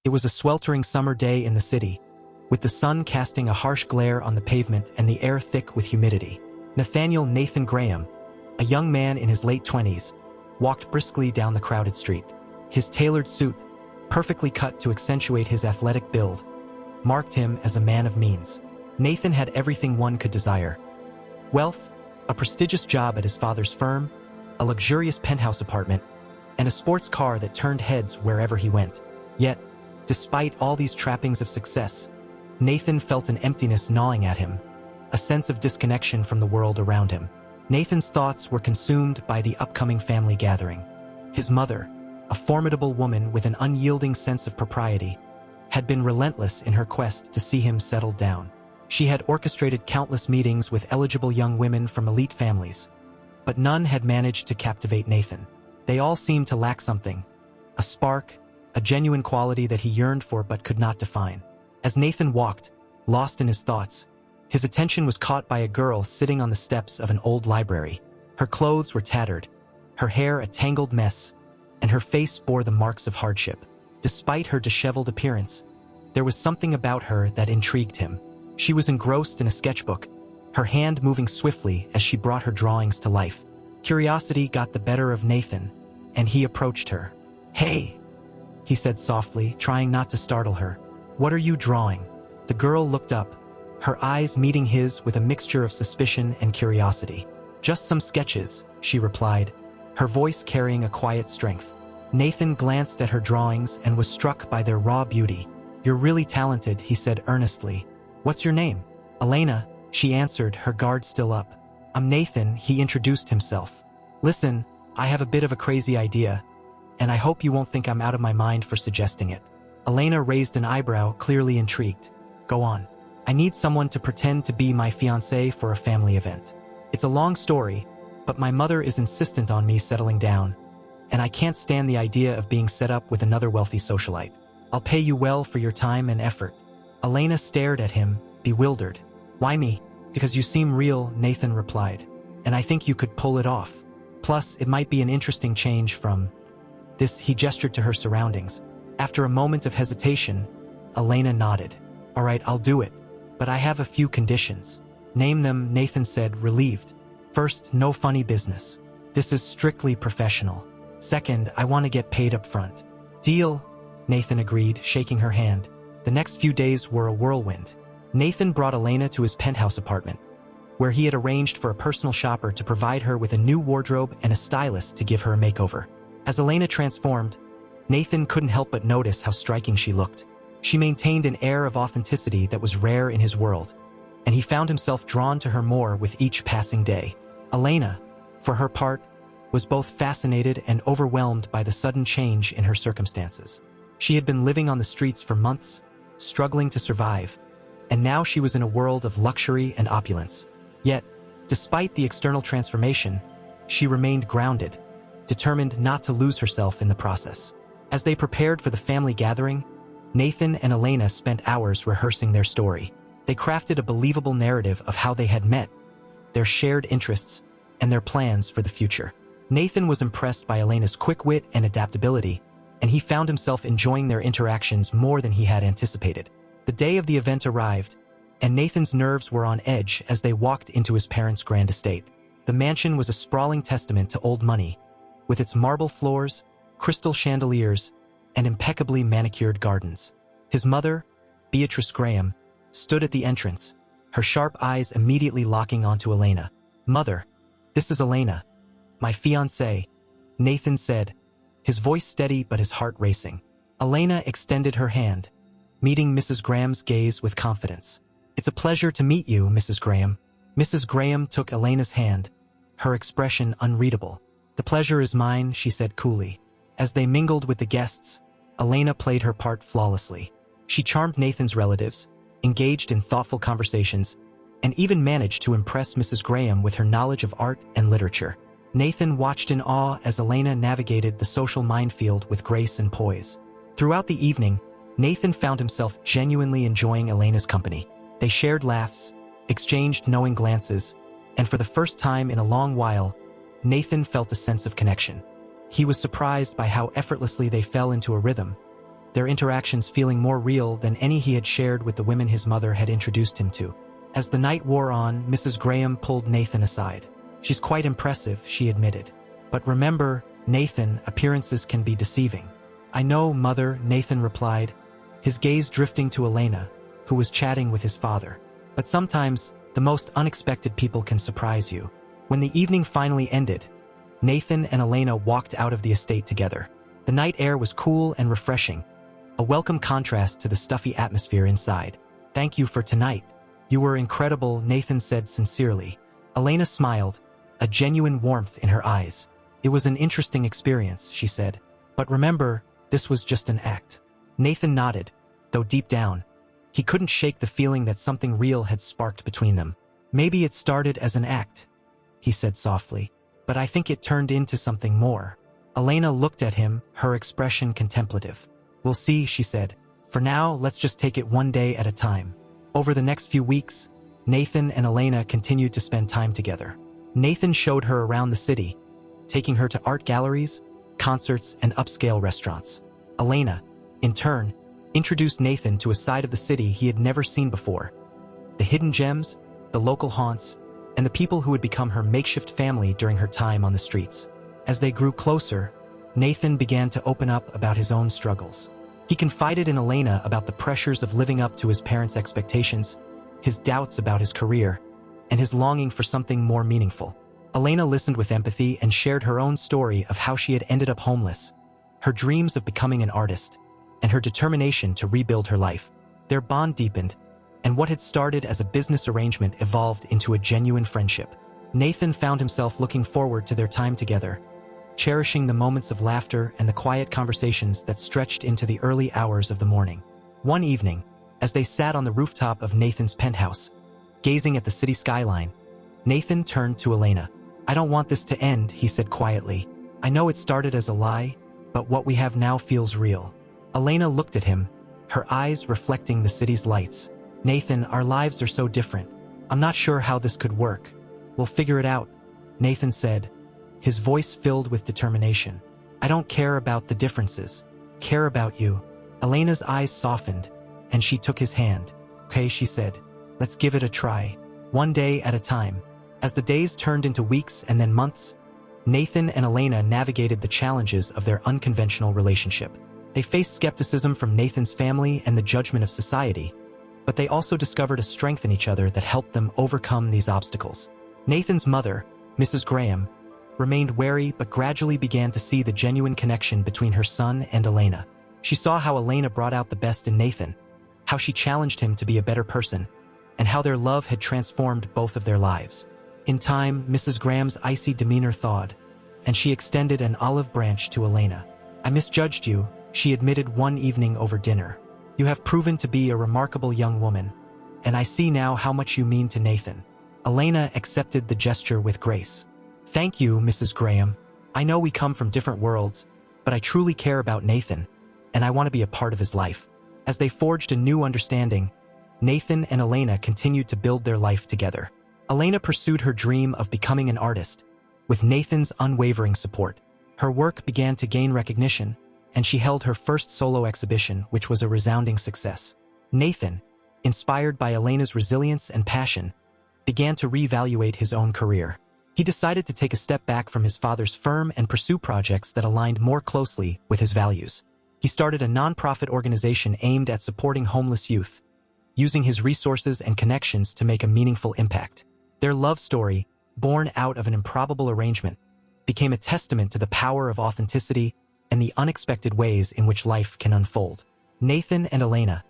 It was a sweltering summer day in the city, with the sun casting a harsh glare on the pavement and the air thick with humidity. Nathaniel Nathan Graham, a young man in his late 20s, walked briskly down the crowded street. His tailored suit, perfectly cut to accentuate his athletic build, marked him as a man of means. Nathan had everything one could desire: wealth, a prestigious job at his father's firm, a luxurious penthouse apartment, and a sports car that turned heads wherever he went. Yet, despite all these trappings of success, Nathan felt an emptiness gnawing at him, a sense of disconnection from the world around him. Nathan's thoughts were consumed by the upcoming family gathering. His mother, a formidable woman with an unyielding sense of propriety, had been relentless in her quest to see him settled down. She had orchestrated countless meetings with eligible young women from elite families, but none had managed to captivate Nathan. They all seemed to lack something, a spark, a genuine quality that he yearned for but could not define. As Nathan walked, lost in his thoughts, his attention was caught by a girl sitting on the steps of an old library. Her clothes were tattered, her hair a tangled mess, and her face bore the marks of hardship. Despite her disheveled appearance, there was something about her that intrigued him. She was engrossed in a sketchbook, her hand moving swiftly as she brought her drawings to life. Curiosity got the better of Nathan, and he approached her. "Hey," he said softly, trying not to startle her. "What are you drawing?" The girl looked up, her eyes meeting his with a mixture of suspicion and curiosity. "Just some sketches," she replied, her voice carrying a quiet strength. Nathan glanced at her drawings and was struck by their raw beauty. "You're really talented," he said earnestly. "What's your name?" "Elena," she answered, her guard still up. "I'm Nathan," he introduced himself. "Listen, I have a bit of a crazy idea, and I hope you won't think I'm out of my mind for suggesting it." Elena raised an eyebrow, clearly intrigued. "Go on." "I need someone to pretend to be my fiancée for a family event. It's a long story, but my mother is insistent on me settling down, and I can't stand the idea of being set up with another wealthy socialite. I'll pay you well for your time and effort." Elena stared at him, bewildered. "Why me?" "Because you seem real," Nathan replied, "and I think you could pull it off. Plus, it might be an interesting change from this." He gestured to her surroundings. After a moment of hesitation, Elena nodded. "All right, I'll do it, but I have a few conditions." "Name them," Nathan said, relieved. "First, no funny business. This is strictly professional. Second, I want to get paid up front." "Deal," Nathan agreed, shaking her hand. The next few days were a whirlwind. Nathan brought Elena to his penthouse apartment, where he had arranged for a personal shopper to provide her with a new wardrobe and a stylist to give her a makeover. As Elena transformed, Nathan couldn't help but notice how striking she looked. She maintained an air of authenticity that was rare in his world, and he found himself drawn to her more with each passing day. Elena, for her part, was both fascinated and overwhelmed by the sudden change in her circumstances. She had been living on the streets for months, struggling to survive, and now she was in a world of luxury and opulence. Yet, despite the external transformation, she remained grounded, determined not to lose herself in the process. As they prepared for the family gathering, Nathan and Elena spent hours rehearsing their story. They crafted a believable narrative of how they had met, their shared interests, and their plans for the future. Nathan was impressed by Elena's quick wit and adaptability, and he found himself enjoying their interactions more than he had anticipated. The day of the event arrived, and Nathan's nerves were on edge as they walked into his parents' grand estate. The mansion was a sprawling testament to old money, with its marble floors, crystal chandeliers, and impeccably manicured gardens. His mother, Beatrice Graham, stood at the entrance, her sharp eyes immediately locking onto Elena. "Mother, this is Elena, my fiancée," Nathan said, his voice steady but his heart racing. Elena extended her hand, meeting Mrs. Graham's gaze with confidence. "It's a pleasure to meet you, Mrs. Graham." Mrs. Graham took Elena's hand, her expression unreadable. "The pleasure is mine," she said coolly. As they mingled with the guests, Elena played her part flawlessly. She charmed Nathan's relatives, engaged in thoughtful conversations, and even managed to impress Mrs. Graham with her knowledge of art and literature. Nathan watched in awe as Elena navigated the social minefield with grace and poise. Throughout the evening, Nathan found himself genuinely enjoying Elena's company. They shared laughs, exchanged knowing glances, and for the first time in a long while, Nathan felt a sense of connection. He was surprised by how effortlessly they fell into a rhythm, their interactions feeling more real than any he had shared with the women his mother had introduced him to. As the night wore on, Mrs. Graham pulled Nathan aside. "She's quite impressive," she admitted. "But remember, Nathan, appearances can be deceiving." "I know, Mother," Nathan replied, his gaze drifting to Elena, who was chatting with his father. "But sometimes, the most unexpected people can surprise you." When the evening finally ended, Nathan and Elena walked out of the estate together. The night air was cool and refreshing, a welcome contrast to the stuffy atmosphere inside. "Thank you for tonight. You were incredible," Nathan said sincerely. Elena smiled, a genuine warmth in her eyes. "It was an interesting experience," she said. "But remember, this was just an act." Nathan nodded, though deep down, he couldn't shake the feeling that something real had sparked between them. "Maybe it started as an act," he said softly, "but I think it turned into something more." Elena looked at him, her expression contemplative. "We'll see," she said. "For now, let's just take it one day at a time." Over the next few weeks, Nathan and Elena continued to spend time together. Nathan showed her around the city, taking her to art galleries, concerts, and upscale restaurants. Elena, in turn, introduced Nathan to a side of the city he had never seen before: the hidden gems, the local haunts, and the people who would become her makeshift family during her time on the streets. As they grew closer, Nathan began to open up about his own struggles. He confided in Elena about the pressures of living up to his parents' expectations, his doubts about his career, and his longing for something more meaningful. Elena listened with empathy and shared her own story of how she had ended up homeless, her dreams of becoming an artist, and her determination to rebuild her life. Their bond deepened, and what had started as a business arrangement evolved into a genuine friendship. Nathan found himself looking forward to their time together, cherishing the moments of laughter and the quiet conversations that stretched into the early hours of the morning. One evening, as they sat on the rooftop of Nathan's penthouse, gazing at the city skyline, Nathan turned to Elena. "I don't want this to end," he said quietly. "I know it started as a lie, but what we have now feels real." Elena looked at him, her eyes reflecting the city's lights. "Nathan, our lives are so different. I'm not sure how this could work. We'll figure it out," Nathan said, his voice filled with determination. "I don't care about the differences. Care about you." Elena's eyes softened, and she took his hand. "Okay," she said. "Let's give it a try. One day at a time." As the days turned into weeks and then months, Nathan and Elena navigated the challenges of their unconventional relationship. They faced skepticism from Nathan's family and the judgment of society, but they also discovered a strength in each other that helped them overcome these obstacles. Nathan's mother, Mrs. Graham, remained wary but gradually began to see the genuine connection between her son and Elena. She saw how Elena brought out the best in Nathan, how she challenged him to be a better person, and how their love had transformed both of their lives. In time, Mrs. Graham's icy demeanor thawed, and she extended an olive branch to Elena. "I misjudged you," she admitted one evening over dinner. "You have proven to be a remarkable young woman, and I see now how much you mean to Nathan." Elena accepted the gesture with grace. "Thank you, Mrs. Graham. I know we come from different worlds, but I truly care about Nathan, and I want to be a part of his life." As they forged a new understanding, Nathan and Elena continued to build their life together. Elena pursued her dream of becoming an artist, with Nathan's unwavering support. Her work began to gain recognition, and she held her first solo exhibition, which was a resounding success. Nathan, inspired by Elena's resilience and passion, began to reevaluate his own career. He decided to take a step back from his father's firm and pursue projects that aligned more closely with his values. He started a nonprofit organization aimed at supporting homeless youth, using his resources and connections to make a meaningful impact. Their love story, born out of an improbable arrangement, became a testament to the power of authenticity and the unexpected ways in which life can unfold. Nathan and Elena,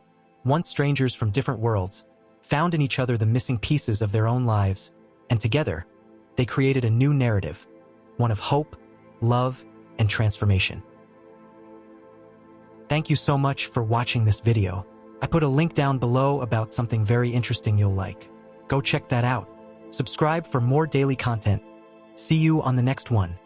once strangers from different worlds, found in each other the missing pieces of their own lives, and together, they created a new narrative, one of hope, love, and transformation. Thank you so much for watching this video. I put a link down below about something very interesting you'll like. Go check that out. Subscribe for more daily content. See you on the next one.